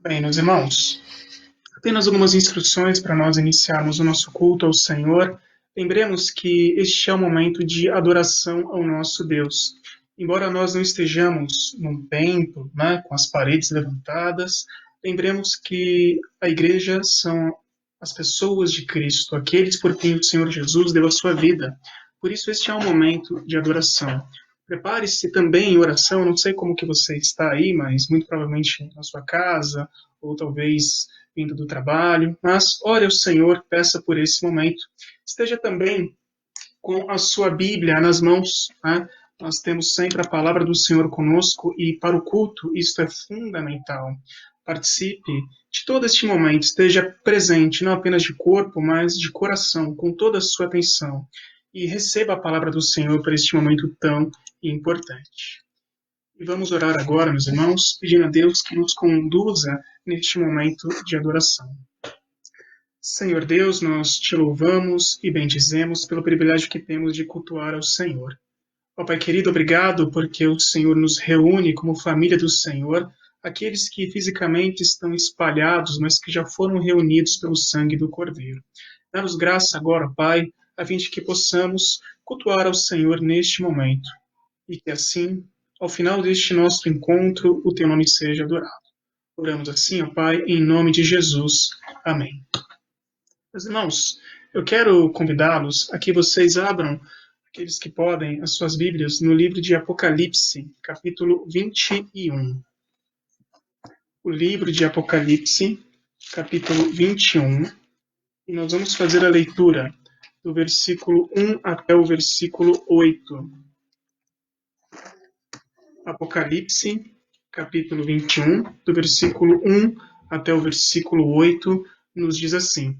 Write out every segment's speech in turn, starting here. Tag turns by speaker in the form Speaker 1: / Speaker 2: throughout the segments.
Speaker 1: Bem, meus irmãos, apenas algumas instruções para nós iniciarmos o nosso culto ao Senhor. Lembremos que este é o momento de adoração ao nosso Deus. Embora nós não estejamos num templo, né, com as paredes levantadas, lembremos que a igreja são as pessoas de Cristo, aqueles por quem o Senhor Jesus deu a sua vida. Por isso, este é um momento de adoração. Prepare-se também em oração. Eu não sei como que você está aí, mas muito provavelmente na sua casa, ou talvez vindo do trabalho, mas ore ao Senhor, peça por esse momento. Esteja também com a sua Bíblia nas mãos, né? Nós temos sempre a palavra do Senhor conosco e para o culto isto é fundamental. Participe de todo este momento, esteja presente, não apenas de corpo, mas de coração, com toda a sua atenção. E receba a palavra do Senhor para este momento tão importante. E vamos orar agora, meus irmãos, pedindo a Deus que nos conduza neste momento de adoração. Senhor Deus, nós te louvamos e bendizemos pelo privilégio que temos de cultuar ao Senhor. Ó Pai querido, obrigado porque o Senhor nos reúne como família do Senhor, aqueles que fisicamente estão espalhados, mas que já foram reunidos pelo sangue do Cordeiro. Dá-nos graça agora, Pai, a fim de que possamos cultuar ao Senhor neste momento e que assim, ao final deste nosso encontro, o teu nome seja adorado. Oramos assim, ó Pai, em nome de Jesus. Amém. Meus irmãos, eu quero convidá-los a que vocês abram, aqueles que podem, as suas Bíblias, no livro de Apocalipse, capítulo 21. O livro de Apocalipse, capítulo 21, e nós vamos fazer a leitura do versículo 1 até o versículo 8. Apocalipse, capítulo 21, do versículo 1 até o versículo 8, nos diz assim: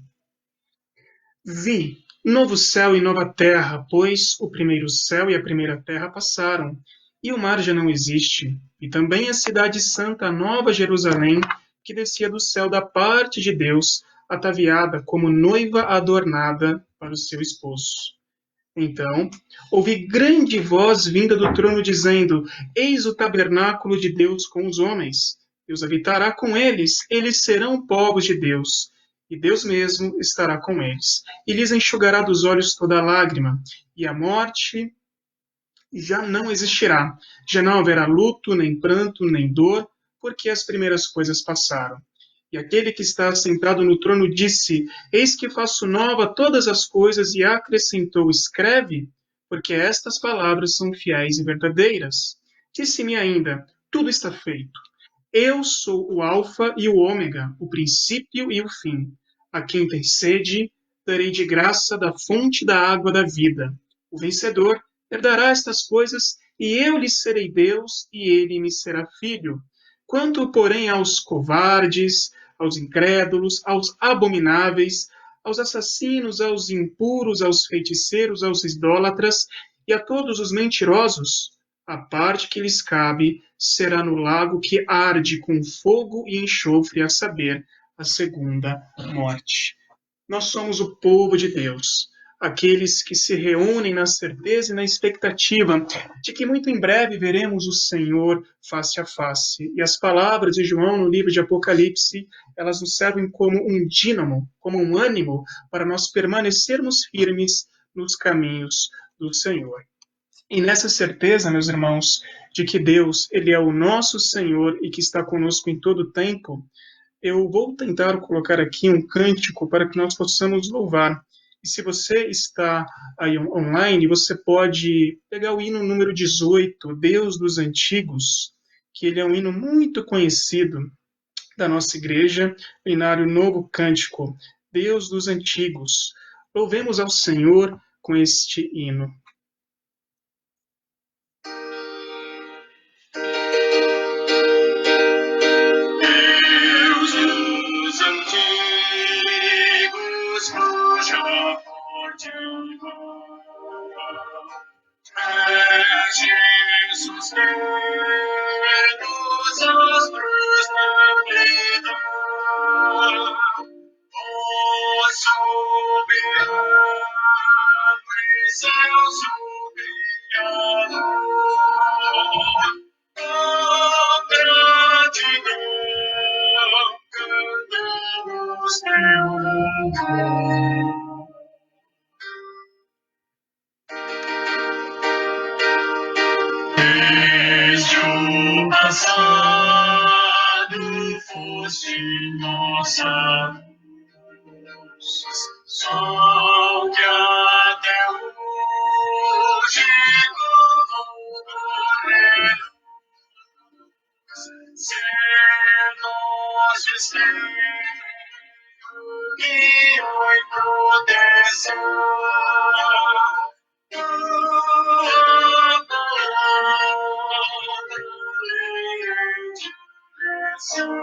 Speaker 1: Vi novo céu e nova terra, pois o primeiro céu e a primeira terra passaram, e o mar já não existe. E também a cidade santa, a nova Jerusalém, que descia do céu da parte de Deus, ataviada como noiva adornada para o seu esposo. Então, ouvi grande voz vinda do trono dizendo: Eis o tabernáculo de Deus com os homens. Deus habitará com eles, eles serão povos de Deus, e Deus mesmo estará com eles. E lhes enxugará dos olhos toda lágrima, e a morte já não existirá. Já não haverá luto, nem pranto, nem dor, porque as primeiras coisas passaram. E aquele que está sentado no trono disse: Eis que faço nova todas as coisas, e acrescentou: Escreve, porque estas palavras são fiéis e verdadeiras. Disse-me ainda: Tudo está feito. Eu sou o Alfa e o Ômega, o princípio e o fim. A quem tem sede, darei de graça da fonte da água da vida. O vencedor herdará estas coisas, e eu lhe serei Deus, e ele me será filho. Quanto, porém, aos covardes, aos incrédulos, aos abomináveis, aos assassinos, aos impuros, aos feiticeiros, aos idólatras e a todos os mentirosos, a parte que lhes cabe será no lago que arde com fogo e enxofre, a saber, a segunda morte. Nós somos o povo de Deus, aqueles que se reúnem na certeza e na expectativa de que muito em breve veremos o Senhor face a face. E as palavras de João no livro de Apocalipse, elas nos servem como um dínamo, como um ânimo para nós permanecermos firmes nos caminhos do Senhor. E nessa certeza, meus irmãos, de que Deus, ele é o nosso Senhor e que está conosco em todo o tempo, eu vou tentar colocar aqui um cântico para que nós possamos louvar. E se você está aí online, você pode pegar o hino número 18, Deus dos Antigos, que ele é um hino muito conhecido da nossa igreja, o hinário Novo Cântico, Deus dos Antigos. Louvemos ao Senhor com este hino.
Speaker 2: Deus dos antigos, cuja forte voz é Jesus dos astros da vida, o soberano excelso Criador, a gratidão Desde o passado foste nossa luz, sol que até hoje reluz, ser nosso esteio guia e proteção. Tua palavra lei em direção.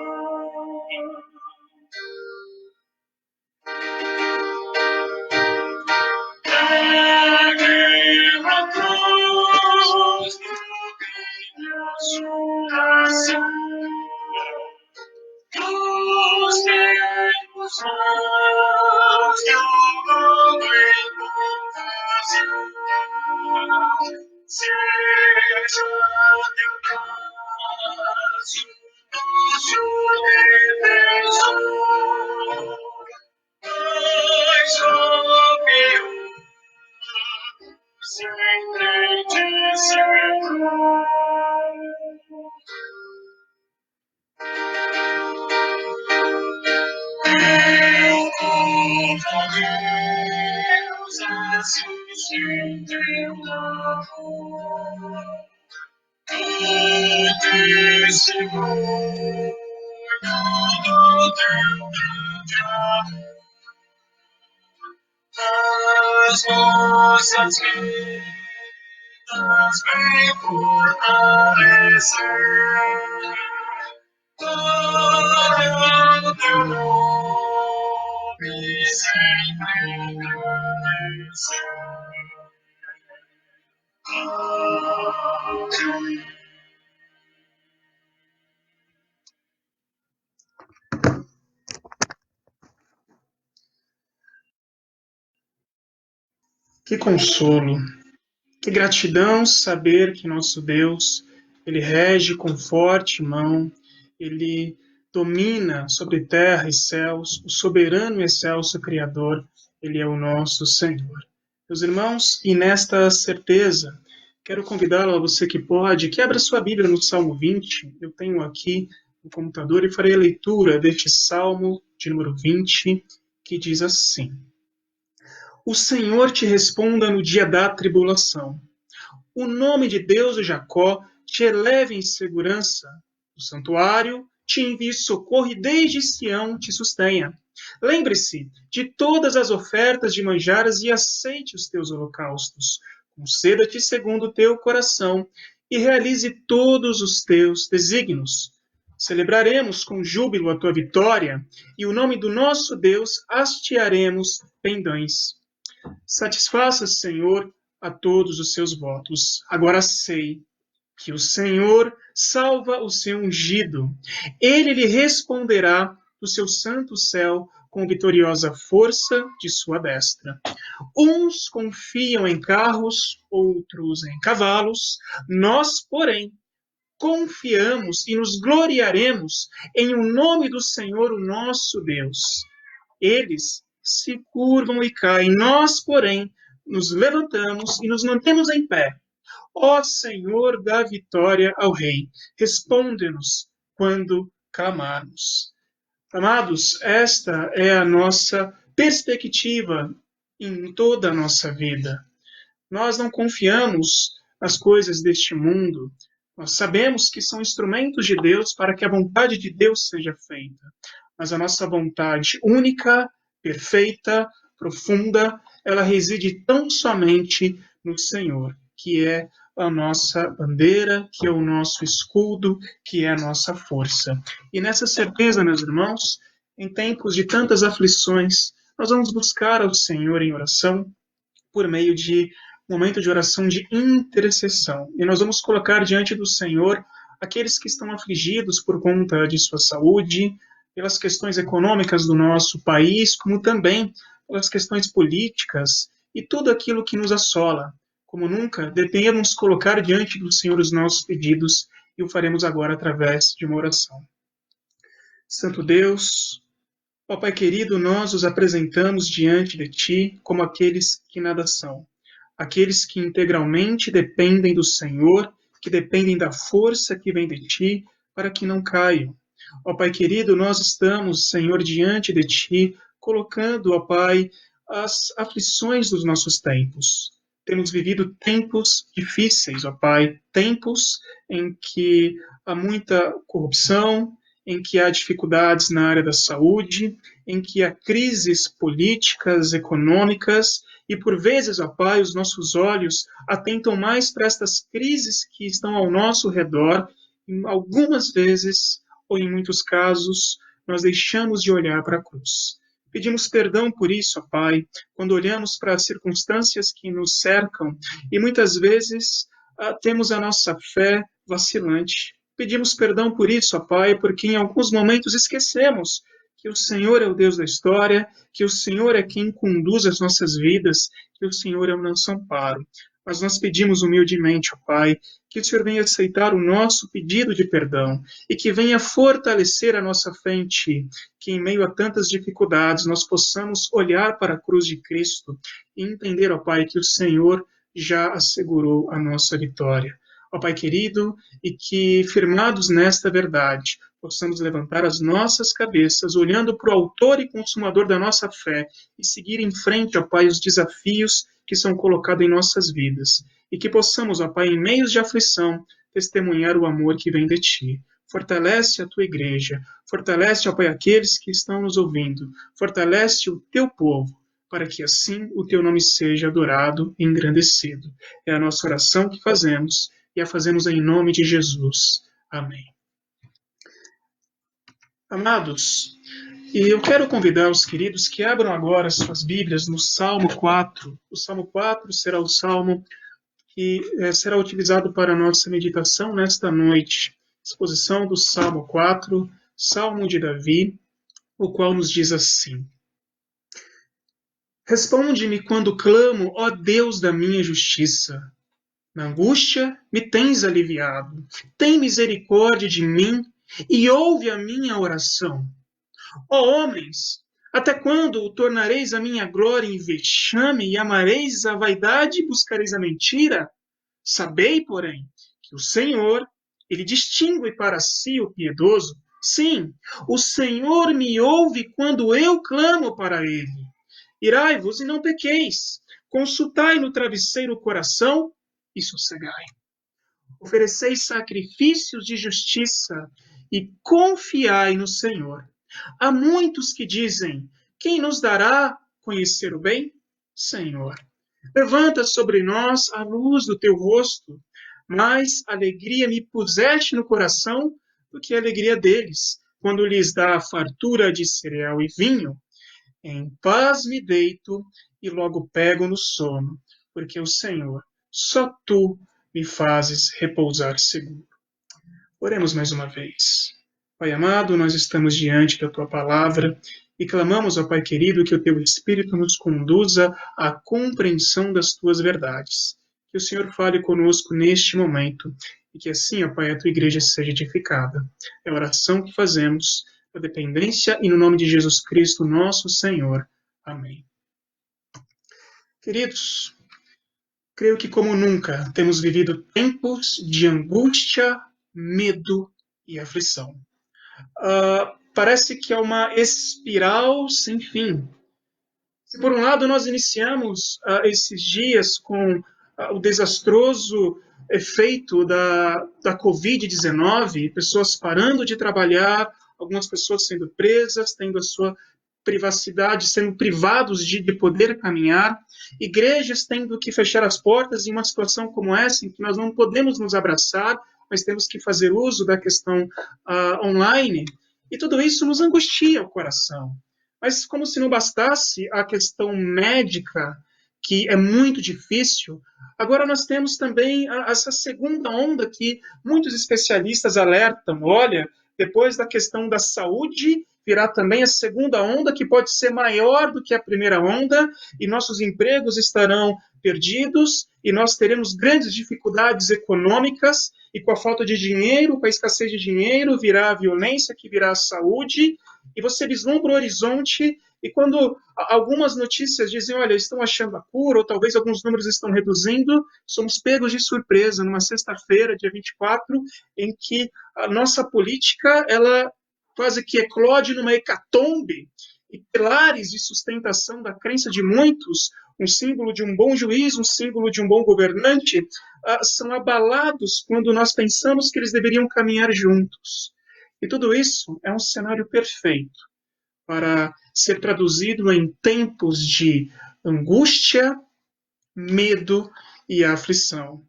Speaker 2: Peguem a cruz, oração. Dos tempos maus que o mundo confusão, seja teu braço nosso defensor, pois confiamos sempre em ti, Senhor. Teu povo, Deus, assiste em teu amor. O testemunho do teu grande amor. As nossas vidas vem fortalecer. Todo teu nome sempre engrandecer. Amém.
Speaker 1: Que consolo, que gratidão saber que nosso Deus, Ele rege com forte mão, Ele domina sobre terra e céus, o soberano e excelso Criador, Ele é o nosso Senhor. Meus irmãos, e nesta certeza, quero convidá-lo a você que pode, que abra sua Bíblia no Salmo 20, eu tenho aqui no computador e farei a leitura deste Salmo de número 20, que diz assim: O Senhor te responda no dia da tribulação. O nome de Deus de Jacó te eleve em segurança. O santuário te envie socorro e desde Sião te sustenha. Lembre-se de todas as ofertas de manjares e aceite os teus holocaustos. Conceda-te segundo o teu coração e realize todos os teus desígnios. Celebraremos com júbilo a tua vitória e o nome do nosso Deus hastearemos pendões. Satisfaça, Senhor, a todos os seus votos. Agora sei que o Senhor salva o seu ungido. Ele lhe responderá do seu santo céu com vitoriosa força de sua destra. Uns confiam em carros, outros em cavalos. Nós, porém, confiamos e nos gloriaremos em o nome do Senhor, o nosso Deus. Eles se curvam e caem, nós, porém, nos levantamos e nos mantemos em pé. Ó Senhor, dá vitória ao Rei, responde-nos quando clamarmos. Amados, esta é a nossa perspectiva em toda a nossa vida. Nós não confiamos nas coisas deste mundo. Nós sabemos que são instrumentos de Deus para que a vontade de Deus seja feita. Mas a nossa vontade única, perfeita, profunda, ela reside tão somente no Senhor, que é a nossa bandeira, que é o nosso escudo, que é a nossa força. E nessa certeza, meus irmãos, em tempos de tantas aflições, nós vamos buscar ao Senhor em oração por meio de um momento de oração de intercessão. E nós vamos colocar diante do Senhor aqueles que estão afligidos por conta de sua saúde, pelas questões econômicas do nosso país, como também pelas questões políticas e tudo aquilo que nos assola. Como nunca, devemos colocar diante do Senhor os nossos pedidos e o faremos agora através de uma oração. Santo Deus, ó Pai querido, nós os apresentamos diante de Ti como aqueles que nada são, aqueles que integralmente dependem do Senhor, que dependem da força que vem de ti, para que não caiam. Ó Pai querido, nós estamos, Senhor, diante de ti, colocando, ó Pai, as aflições dos nossos tempos. Temos vivido tempos difíceis, ó Pai, tempos em que há muita corrupção, em que há dificuldades na área da saúde, em que há crises políticas, econômicas, e por vezes, ó Pai, os nossos olhos atentam mais para estas crises que estão ao nosso redor, e algumas vezes, ou em muitos casos, nós deixamos de olhar para a cruz. Pedimos perdão por isso, ó Pai, quando olhamos para as circunstâncias que nos cercam e muitas vezes temos a nossa fé vacilante. Pedimos perdão por isso, ó Pai, porque em alguns momentos esquecemos que o Senhor é o Deus da história, que o Senhor é quem conduz as nossas vidas, que o Senhor é o nosso amparo. Mas nós pedimos humildemente, ó Pai, que o Senhor venha aceitar o nosso pedido de perdão e que venha fortalecer a nossa fé em Ti, que em meio a tantas dificuldades nós possamos olhar para a cruz de Cristo e entender, ó Pai, que o Senhor já assegurou a nossa vitória. Ó Pai querido, e que, firmados nesta verdade, possamos levantar as nossas cabeças, olhando para o autor e consumador da nossa fé, e seguir em frente, ó Pai, os desafios que são colocados em nossas vidas. E que possamos, ó Pai, em meios de aflição, testemunhar o amor que vem de Ti. Fortalece a Tua igreja, fortalece, ó Pai, aqueles que estão nos ouvindo, fortalece o Teu povo, para que assim o Teu nome seja adorado e engrandecido. É a nossa oração que fazemos, e a fazemos em nome de Jesus. Amém. Amados, e eu quero convidar os queridos que abram agora suas Bíblias no Salmo 4. O Salmo 4 será o salmo que será utilizado para a nossa meditação nesta noite. Exposição do Salmo 4, Salmo de Davi, o qual nos diz assim: Responde-me quando clamo, ó Deus da minha justiça. Na angústia me tens aliviado. Tem misericórdia de mim e ouve a minha oração. Ó homens, até quando tornareis a minha glória em vexame e amareis a vaidade e buscareis a mentira? Sabei, porém, que o Senhor, ele distingue para si o piedoso. Sim, o Senhor me ouve quando eu clamo para ele. Irai-vos e não pequeis. Consultai no travesseiro o coração e sossegai. Ofereceis sacrifícios de justiça e confiai no Senhor. Há muitos que dizem: quem nos dará conhecer o bem? Senhor, levanta sobre nós a luz do teu rosto. Mais alegria me puseste no coração do que a alegria deles, quando lhes dá a fartura de cereal e vinho. Em paz me deito e logo pego no sono, porque o Senhor, só tu, me fazes repousar seguro. Oremos mais uma vez. Pai amado, nós estamos diante da Tua palavra e clamamos, ó Pai querido, que o Teu Espírito nos conduza à compreensão das Tuas verdades. Que o Senhor fale conosco neste momento e que assim, ó Pai, a Tua igreja seja edificada. É a oração que fazemos, na dependência e no nome de Jesus Cristo, nosso Senhor. Amém. Queridos, creio que como nunca temos vivido tempos de angústia, medo e aflição. Parece que é uma espiral sem fim. Se por um lado nós iniciamos esses dias com o desastroso efeito da Covid-19, pessoas parando de trabalhar, algumas pessoas sendo presas, tendo a sua privacidade, sendo privados de poder caminhar, igrejas tendo que fechar as portas em uma situação como essa, em que nós não podemos nos abraçar, mas temos que fazer uso da questão online, e tudo isso nos angustia o coração. Mas como se não bastasse a questão médica, que é muito difícil, agora nós temos também essa segunda onda que muitos especialistas alertam. Olha, depois da questão da saúde, virá também a segunda onda, que pode ser maior do que a primeira onda, e nossos empregos estarão perdidos, e nós teremos grandes dificuldades econômicas, e com a falta de dinheiro, com a escassez de dinheiro, virá a violência, que virá a saúde, e você vislumbra o horizonte, e quando algumas notícias dizem, olha, estão achando a cura, ou talvez alguns números estão reduzindo, somos pegos de surpresa numa sexta-feira, dia 24, em que a nossa política, ela quase que eclode numa hecatombe, e pilares de sustentação da crença de muitos, um símbolo de um bom juiz, um símbolo de um bom governante, são abalados quando nós pensamos que eles deveriam caminhar juntos. E tudo isso é um cenário perfeito para ser traduzido em tempos de angústia, medo e aflição.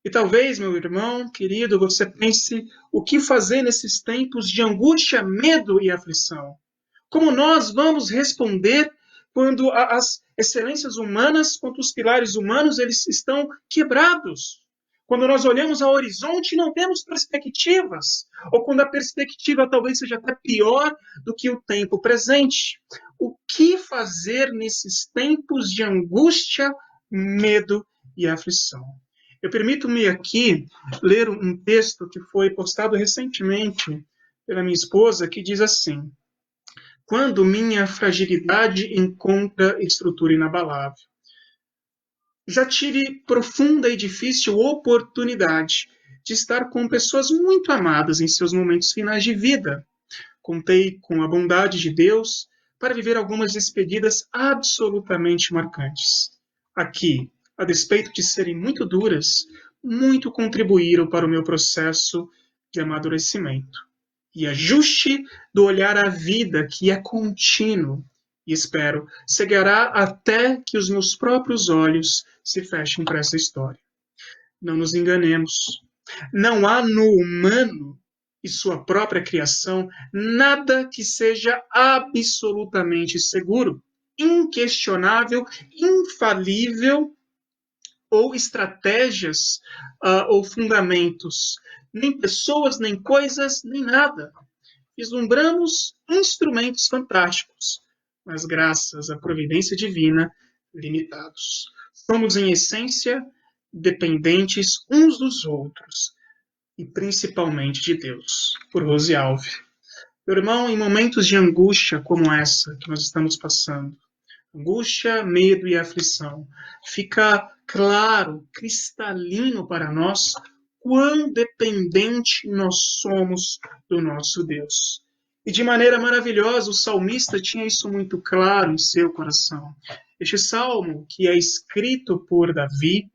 Speaker 1: E talvez, meu irmão querido, você pense o que fazer nesses tempos de angústia, medo e aflição. Como nós vamos responder quando as excelências humanas, quando os pilares humanos, eles estão quebrados? Quando nós olhamos ao horizonte e não temos perspectivas, ou quando a perspectiva talvez seja até pior do que o tempo presente. O que fazer nesses tempos de angústia, medo e aflição? Eu permito-me aqui ler um texto que foi postado recentemente pela minha esposa, que diz assim: quando minha fragilidade encontra estrutura inabalável. Já tive profunda e difícil oportunidade de estar com pessoas muito amadas em seus momentos finais de vida. Contei com a bondade de Deus para viver algumas despedidas absolutamente marcantes. Aqui, a despeito de serem muito duras, muito contribuíram para o meu processo de amadurecimento e ajuste do olhar à vida, que é contínuo, e espero, cegará até que os meus próprios olhos se fechem para essa história. Não nos enganemos. Não há no humano e sua própria criação nada que seja absolutamente seguro, inquestionável, infalível, ou estratégias ou fundamentos, nem pessoas, nem coisas, nem nada. Vislumbramos instrumentos fantásticos, mas graças à providência divina, limitados. Somos, em essência, dependentes uns dos outros, e principalmente de Deus. Por Rose Alves. Meu irmão, em momentos de angústia como essa que nós estamos passando, angústia, medo e aflição, fica claro, cristalino para nós, quão dependente nós somos do nosso Deus. E de maneira maravilhosa, o salmista tinha isso muito claro em seu coração. Este salmo, que é escrito por Davi,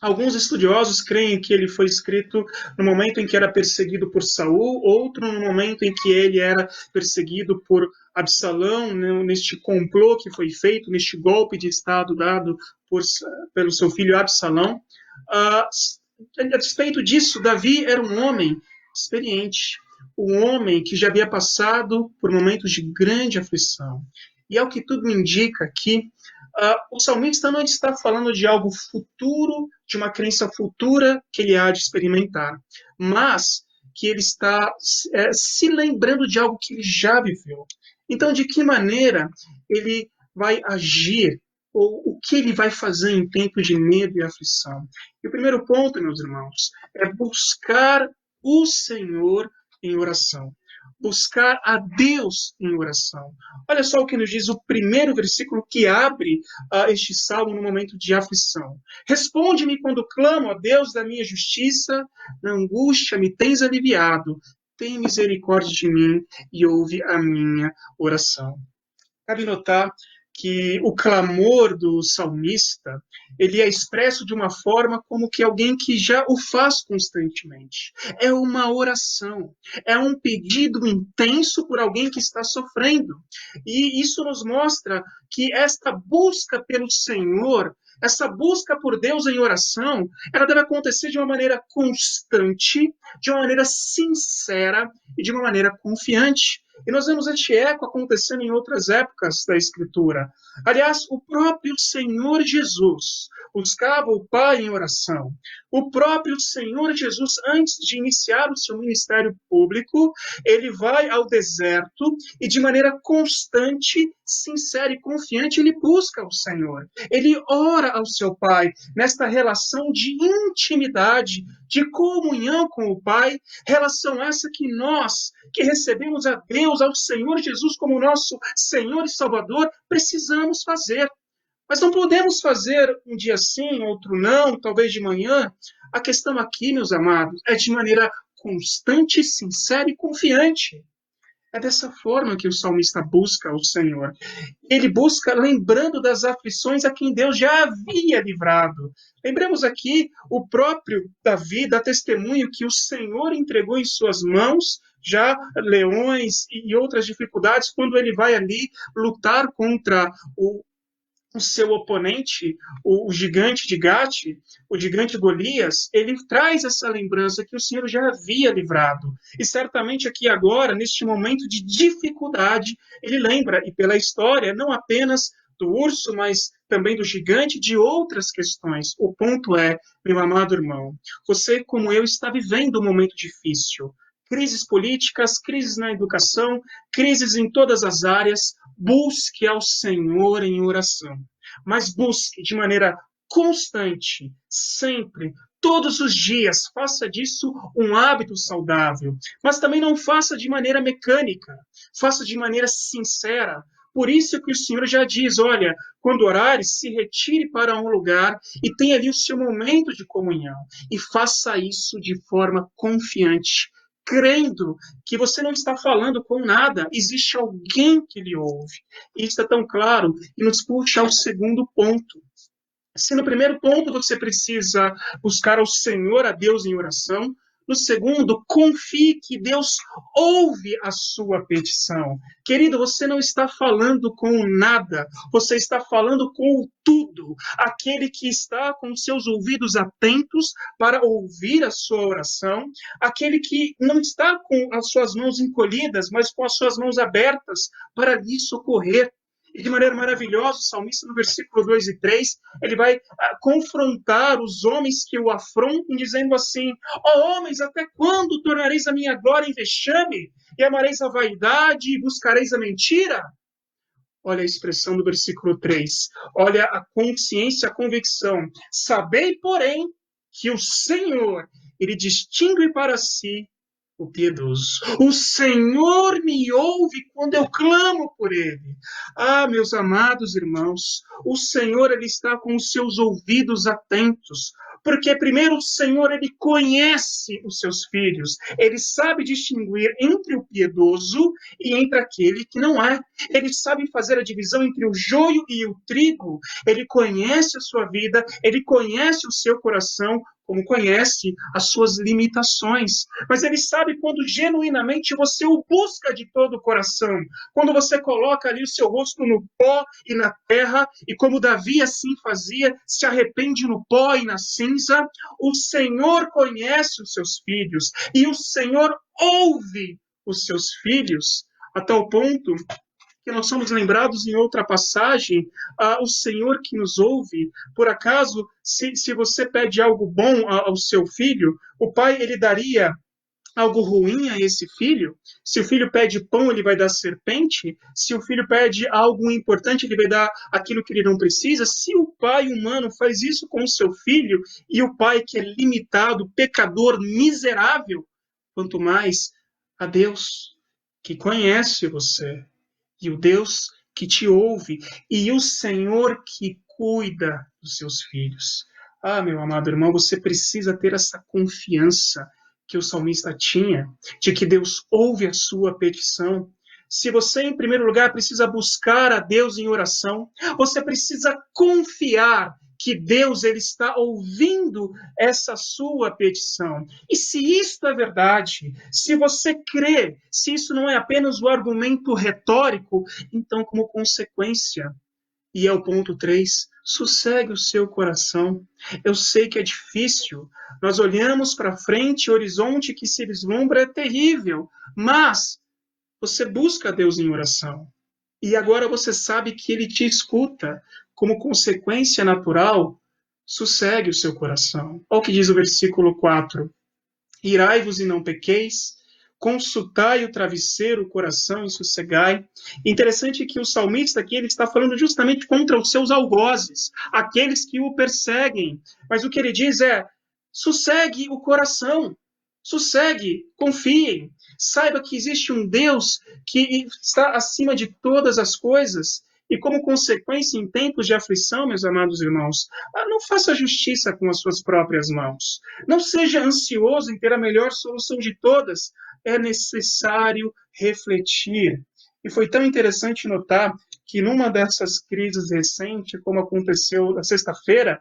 Speaker 1: alguns estudiosos creem que ele foi escrito no momento em que era perseguido por Saul, outro no momento em que ele era perseguido por Absalão, neste complô que foi feito, neste golpe de Estado dado pelo seu filho Absalão. A despeito disso, Davi era um homem experiente, um homem que já havia passado por momentos de grande aflição. E ao que tudo indica aqui, o salmista não está falando de algo futuro, de uma crença futura que ele há de experimentar, mas que ele está se lembrando de algo que ele já viveu. Então, de que maneira ele vai agir, ou o que ele vai fazer em tempo de medo e aflição? E o primeiro ponto, meus irmãos, é buscar o Senhor em oração. Buscar a Deus em oração. Olha só o que nos diz o primeiro versículo que abre este salmo no momento de aflição. Responde-me quando clamo a Deus da minha justiça, na angústia me tens aliviado. Tem misericórdia de mim e ouve a minha oração. Cabe notar que o clamor do salmista, ele é expresso de uma forma como que alguém que já o faz constantemente. É uma oração, é um pedido intenso por alguém que está sofrendo. E isso nos mostra que esta busca pelo Senhor, essa busca por Deus em oração, ela deve acontecer de uma maneira constante, de uma maneira sincera e de uma maneira confiante. E nós vemos este eco acontecendo em outras épocas da Escritura. Aliás, o próprio Senhor Jesus buscava o Pai em oração. O próprio Senhor Jesus, antes de iniciar o seu ministério público, ele vai ao deserto e de maneira constante, sincera e confiante, ele busca o Senhor. Ele ora ao seu Pai nesta relação de intimidade, de comunhão com o Pai, relação essa que nós, que recebemos a Deus, ao Senhor Jesus como nosso Senhor e Salvador, precisamos fazer. Mas não podemos fazer um dia sim, outro não, talvez de manhã. A questão aqui, meus amados, é de maneira constante, sincera e confiante. É dessa forma que o salmista busca o Senhor. Ele busca lembrando das aflições a quem Deus já havia livrado. Lembremos aqui o próprio Davi, dá testemunho que o Senhor entregou em suas mãos já leões e outras dificuldades quando ele vai ali lutar contra o seu oponente, o gigante de Gate, o gigante Golias, ele traz essa lembrança que o Senhor já havia livrado. E certamente aqui agora, neste momento de dificuldade, ele lembra, e pela história, não apenas do urso, mas também do gigante, de outras questões. O ponto é, meu amado irmão, você, como eu, está vivendo um momento difícil. Crises políticas, crises na educação, crises em todas as áreas. Busque ao Senhor em oração, mas busque de maneira constante, sempre, todos os dias. Faça disso um hábito saudável, mas também não faça de maneira mecânica, faça de maneira sincera. Por isso que o Senhor já diz, olha, quando orares, se retire para um lugar e tenha ali o seu momento de comunhão. E faça isso de forma confiante, crendo que você não está falando com nada, existe alguém que lhe ouve. E isso é tão claro e nos puxa ao segundo ponto. Se no primeiro ponto você precisa buscar ao Senhor, a Deus em oração, no segundo, confie que Deus ouve a sua petição. Querido, você não está falando com nada, você está falando com o tudo. Aquele que está com seus ouvidos atentos para ouvir a sua oração, aquele que não está com as suas mãos encolhidas, mas com as suas mãos abertas para lhe socorrer. E de maneira maravilhosa, o salmista, no versículo 2 e 3, ele vai confrontar os homens que o afrontam, dizendo assim: ó homens, até quando tornareis a minha glória em vexame? E amareis a vaidade e buscareis a mentira? Olha a expressão do versículo 3. Olha a consciência, a convicção. Sabei, porém, que o Senhor, ele distingue para si o piedoso. O Senhor me ouve quando eu clamo por ele. Ah, meus amados irmãos, o Senhor, ele está com os seus ouvidos atentos, porque primeiro o Senhor, ele conhece os seus filhos, ele sabe distinguir entre o piedoso e entre aquele que não é. Ele sabe fazer a divisão entre o joio e o trigo. Ele conhece a sua vida, ele conhece o seu coração, como conhece as suas limitações. Mas ele sabe quando genuinamente você o busca de todo o coração, quando você coloca ali o seu rosto no pó e na terra, e como Davi assim fazia, se arrepende no pó e na cinza. O Senhor conhece os seus filhos, e o Senhor ouve os seus filhos, a tal ponto que nós somos lembrados em outra passagem, o Senhor que nos ouve. Por acaso, se você pede algo bom ao seu filho, o pai, ele daria algo ruim a esse filho? Se o filho pede pão, ele vai dar serpente? Se o filho pede algo importante, ele vai dar aquilo que ele não precisa? Se o pai humano faz isso com o seu filho, e o pai que é limitado, pecador, miserável, quanto mais a Deus que conhece você, e o Deus que te ouve, e o Senhor que cuida dos seus filhos. Ah, meu amado irmão, você precisa ter essa confiança que o salmista tinha, de que Deus ouve a sua petição. Se você, em primeiro lugar, precisa buscar a Deus em oração, você precisa confiar que Deus, ele está ouvindo essa sua petição. E se isto é verdade, se você crê, se isso não é apenas o argumento retórico, então, como consequência, e é o ponto 3, sossegue o seu coração. Eu sei que é difícil, nós olhamos para frente, o horizonte que se vislumbra é terrível, mas você busca Deus em oração. E agora você sabe que ele te escuta. Como consequência natural, sossegue o seu coração. Olha o que diz o versículo 4. Irai-vos e não pequeis, consultai o travesseiro, o coração e sossegai. Interessante que o salmista aqui ele está falando justamente contra os seus algozes, aqueles que o perseguem. Mas o que ele diz é, sossegue o coração. Sossegue, confiem, saiba que existe um Deus que está acima de todas as coisas. E como consequência, em tempos de aflição, meus amados irmãos, não faça justiça com as suas próprias mãos. Não seja ansioso em ter a melhor solução de todas. É necessário refletir. E foi tão interessante notar que numa dessas crises recentes, como aconteceu na sexta-feira,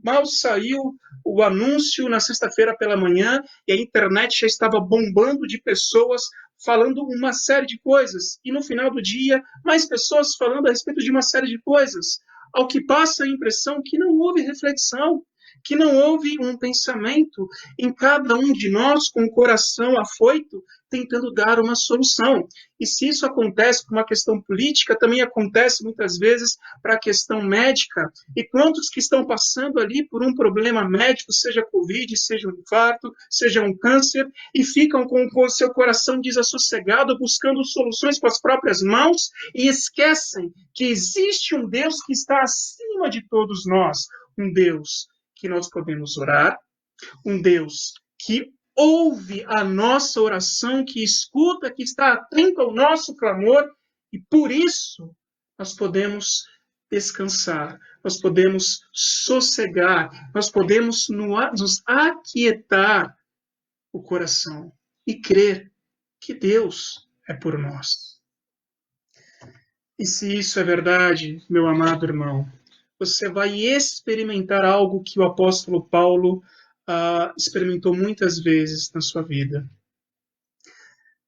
Speaker 1: mal saiu o anúncio na sexta-feira pela manhã e a internet já estava bombando de pessoas falando uma série de coisas. E no final do dia, mais pessoas falando a respeito de uma série de coisas. Ao que passa a impressão que não houve reflexão, que não houve um pensamento em cada um de nós com o coração afoito, tentando dar uma solução. E se isso acontece por uma questão política, também acontece muitas vezes para a questão médica. E quantos que estão passando ali por um problema médico, seja Covid, seja um infarto, seja um câncer, e ficam com o seu coração desassossegado, buscando soluções com as próprias mãos, e esquecem que existe um Deus que está acima de todos nós, um Deus que nós podemos orar, um Deus que ouve a nossa oração, que escuta, que está atento ao nosso clamor, e por isso nós podemos descansar, nós podemos sossegar, nós podemos nos aquietar o coração e crer que Deus é por nós. E se isso é verdade, meu amado irmão, você vai experimentar algo que o apóstolo Paulo experimentou muitas vezes na sua vida.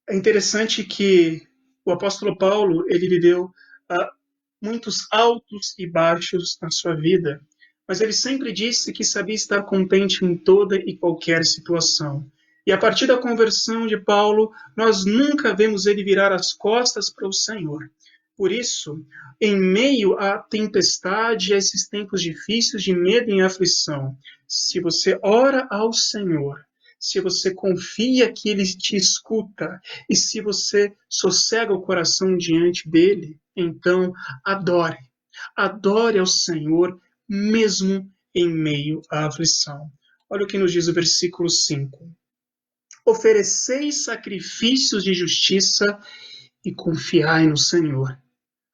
Speaker 1: É interessante que o apóstolo Paulo, ele viveu muitos altos e baixos na sua vida, mas ele sempre disse que sabia estar contente em toda e qualquer situação. E a partir da conversão de Paulo, nós nunca vemos ele virar as costas para o Senhor. Por isso, em meio à tempestade, a esses tempos difíceis de medo e aflição, se você ora ao Senhor, se você confia que Ele te escuta, e se você sossega o coração diante dEle, então adore. Adore ao Senhor, mesmo em meio à aflição. Olha o que nos diz o versículo 5. Ofereceis sacrifícios de justiça e confiai no Senhor.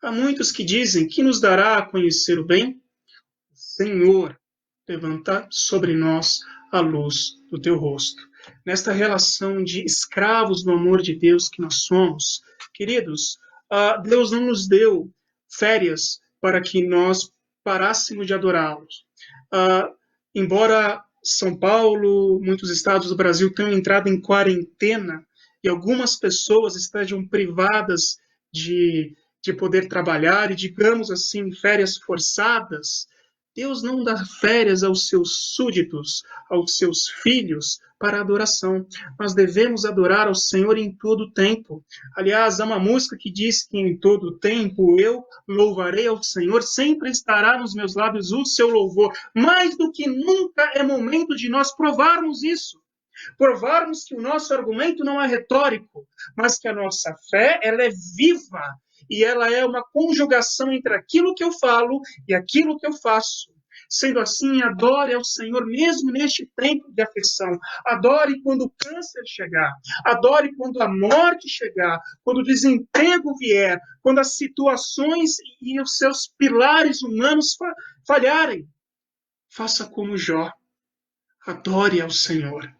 Speaker 1: Há muitos que dizem que nos dará a conhecer o bem. Senhor, levanta sobre nós a luz do teu rosto. Nesta relação de escravos do amor de Deus que nós somos, queridos, Deus não nos deu férias para que nós parássemos de adorá-los. Embora São Paulo, muitos estados do Brasil tenham entrado em quarentena e algumas pessoas estejam privadas de poder trabalhar e, digamos assim, férias forçadas, Deus não dá férias aos seus súditos, aos seus filhos, para adoração. Nós devemos adorar ao Senhor em todo o tempo. Aliás, há uma música que diz que em todo o tempo eu louvarei ao Senhor, sempre estará nos meus lábios o seu louvor. Mais do que nunca é momento de nós provarmos isso. Provarmos que o nosso argumento não é retórico, mas que a nossa fé ela é viva e ela é uma conjugação entre aquilo que eu falo e aquilo que eu faço. Sendo assim, adore ao Senhor mesmo neste tempo de aflição. Adore quando o câncer chegar. Adore quando a morte chegar. Quando o desemprego vier. Quando as situações e os seus pilares humanos falharem. Faça como Jó. Adore ao Senhor.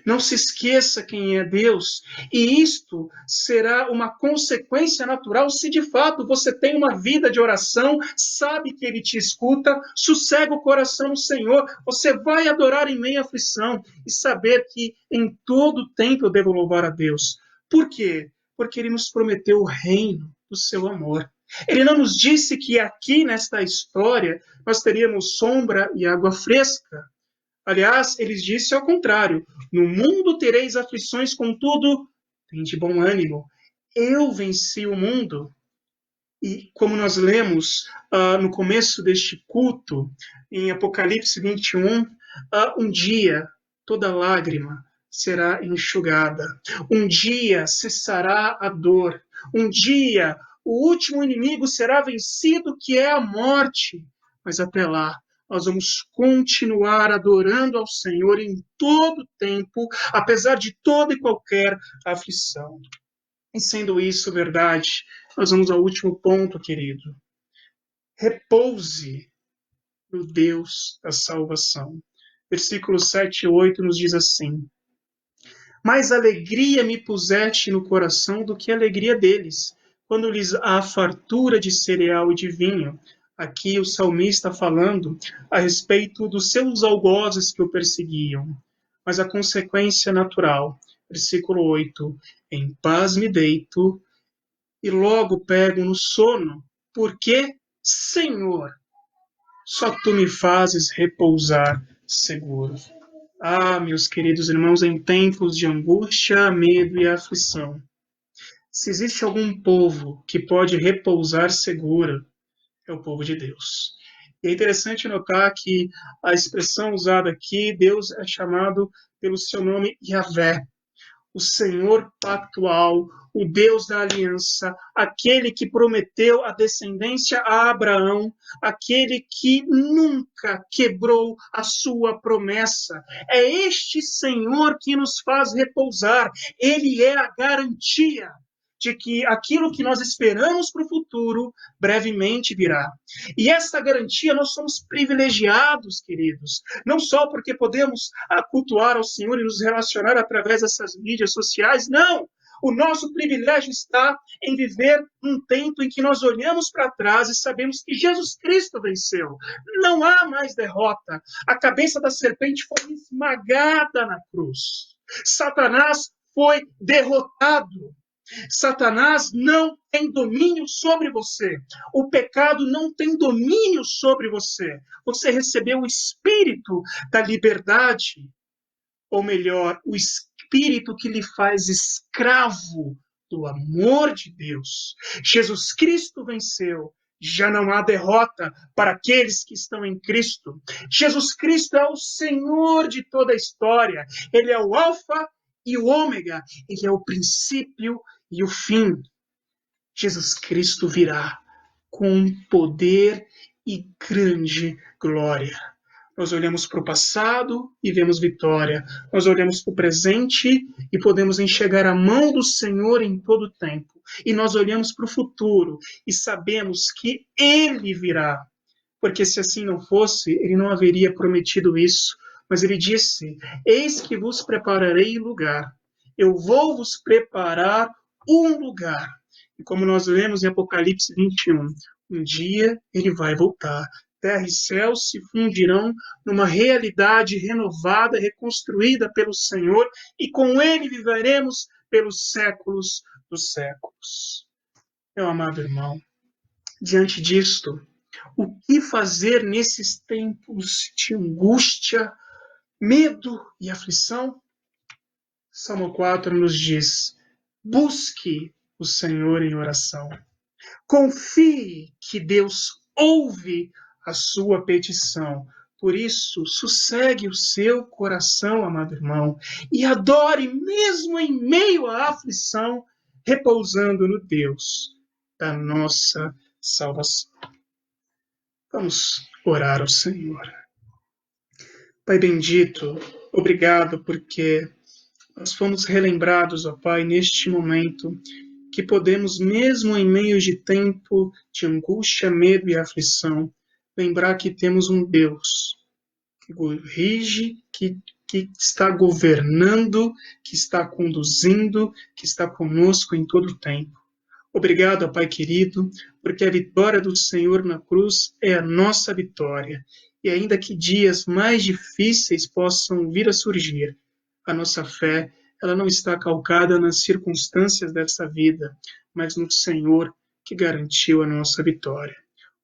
Speaker 1: Não se esqueça quem é Deus, e isto será uma consequência natural se de fato você tem uma vida de oração, sabe que Ele te escuta, sossega o coração no Senhor, você vai adorar em meio à aflição e saber que em todo tempo eu devo louvar a Deus. Por quê? Porque Ele nos prometeu o reino do seu amor. Ele não nos disse que aqui nesta história nós teríamos sombra e água fresca. Aliás, ele disse ao contrário: no mundo tereis aflições, contudo, tende bom ânimo. Eu venci o mundo. E como nós lemos no começo deste culto, em Apocalipse 21, um dia toda lágrima será enxugada. Um dia cessará a dor. Um dia o último inimigo será vencido, que é a morte. Mas até lá, nós vamos continuar adorando ao Senhor em todo tempo, apesar de toda e qualquer aflição. E sendo isso verdade, nós vamos ao último ponto, querido. Repouse no Deus da salvação. Versículos 7 e 8 nos diz assim: mais alegria me puseste no coração do que a alegria deles, quando lhes há fartura de cereal e de vinho. Aqui o salmista falando a respeito dos seus algozes que o perseguiam. Mas a consequência natural, versículo 8: em paz me deito e logo pego no sono, porque, Senhor, só tu me fazes repousar seguro. Ah, meus queridos irmãos, em tempos de angústia, medo e aflição, se existe algum povo que pode repousar seguro, é o povo de Deus. E é interessante notar que a expressão usada aqui, Deus é chamado pelo seu nome Yahvé, o Senhor pactual, o Deus da aliança, aquele que prometeu a descendência a Abraão, aquele que nunca quebrou a sua promessa. É este Senhor que nos faz repousar. Ele é a garantia de que aquilo que nós esperamos para o futuro brevemente virá. E essa garantia nós somos privilegiados, queridos, não só porque podemos cultuar ao Senhor e nos relacionar através dessas mídias sociais, não! O nosso privilégio está em viver um tempo em que nós olhamos para trás e sabemos que Jesus Cristo venceu. Não há mais derrota. A cabeça da serpente foi esmagada na cruz. Satanás foi derrotado. Satanás não tem domínio sobre você. O pecado não tem domínio sobre você. Você recebeu o espírito da liberdade, ou melhor, o espírito que lhe faz escravo do amor de Deus. Jesus Cristo venceu. Já não há derrota para aqueles que estão em Cristo. Jesus Cristo é o Senhor de toda a história. Ele é o Alfa e o Ômega. Ele é o princípio e o fim. Jesus Cristo virá com poder e grande glória. Nós olhamos para o passado e vemos vitória. Nós olhamos para o presente e podemos enxergar a mão do Senhor em todo o tempo. E nós olhamos para o futuro e sabemos que Ele virá. Porque se assim não fosse, Ele não haveria prometido isso. Mas Ele disse: eis que vos prepararei lugar. Eu vou vos preparar um lugar. E como nós lemos em Apocalipse 21, um dia Ele vai voltar. Terra e céu se fundirão numa realidade renovada, reconstruída pelo Senhor, e com Ele viveremos pelos séculos dos séculos. Meu amado irmão, diante disto, o que fazer nesses tempos de angústia, medo e aflição? Salmo 4 nos diz: busque o Senhor em oração. Confie que Deus ouve a sua petição. Por isso, sossegue o seu coração, amado irmão, e adore mesmo em meio à aflição, repousando no Deus da nossa salvação. Vamos orar ao Senhor. Pai bendito, obrigado porque nós fomos relembrados, ó Pai, neste momento, que podemos, mesmo em meio de tempo de angústia, medo e aflição, lembrar que temos um Deus que corrige, que está governando, que está conduzindo, que está conosco em todo o tempo. Obrigado, Pai querido, porque a vitória do Senhor na cruz é a nossa vitória. E ainda que dias mais difíceis possam vir a surgir, a nossa fé, ela não está calcada nas circunstâncias dessa vida, mas no Senhor que garantiu a nossa vitória.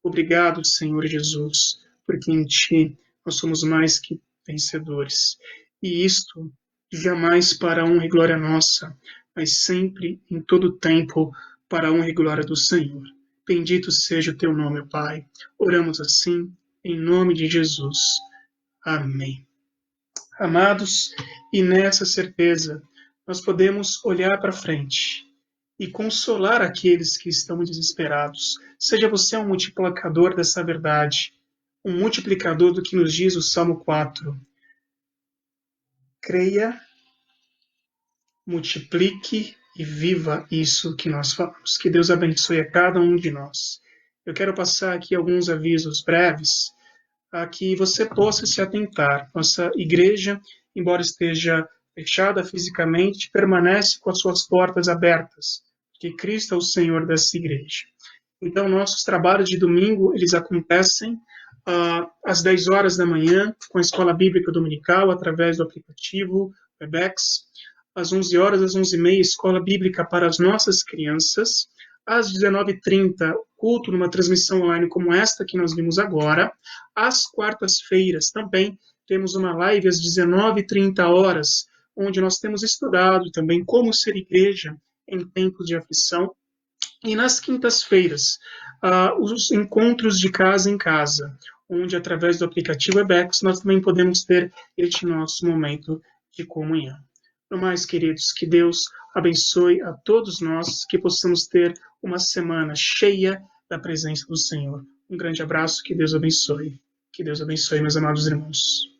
Speaker 1: Obrigado, Senhor Jesus, porque em Ti nós somos mais que vencedores. E isto jamais para a honra e glória nossa, mas sempre, em todo tempo, para a honra e glória do Senhor. Bendito seja o Teu nome, Pai. Oramos assim, em nome de Jesus. Amém. Amados, e nessa certeza, nós podemos olhar para frente e consolar aqueles que estão desesperados. Seja você um multiplicador dessa verdade, um multiplicador do que nos diz o Salmo 4. Creia, multiplique e viva isso que nós falamos. Que Deus abençoe a cada um de nós. Eu quero passar aqui alguns avisos breves a que você possa se atentar. Nossa igreja, embora esteja fechada fisicamente, permanece com as suas portas abertas, porque Cristo é o Senhor dessa igreja. Então, nossos trabalhos de domingo, eles acontecem às 10 horas da manhã, com a Escola Bíblica Dominical, através do aplicativo Webex. Às 11 horas, às 11h30, Escola Bíblica para as nossas crianças. Às 19h30, culto numa transmissão online como esta que nós vimos agora. Às quartas-feiras, também, temos uma live às 19h30, onde nós temos estudado também como ser igreja em tempos de aflição. E nas quintas-feiras, os encontros de casa em casa, onde através do aplicativo Webex nós também podemos ter este nosso momento de comunhão. No mais, queridos, que Deus abençoe a todos nós, que possamos ter uma semana cheia da presença do Senhor. Um grande abraço, que Deus abençoe. Que Deus abençoe, meus amados irmãos.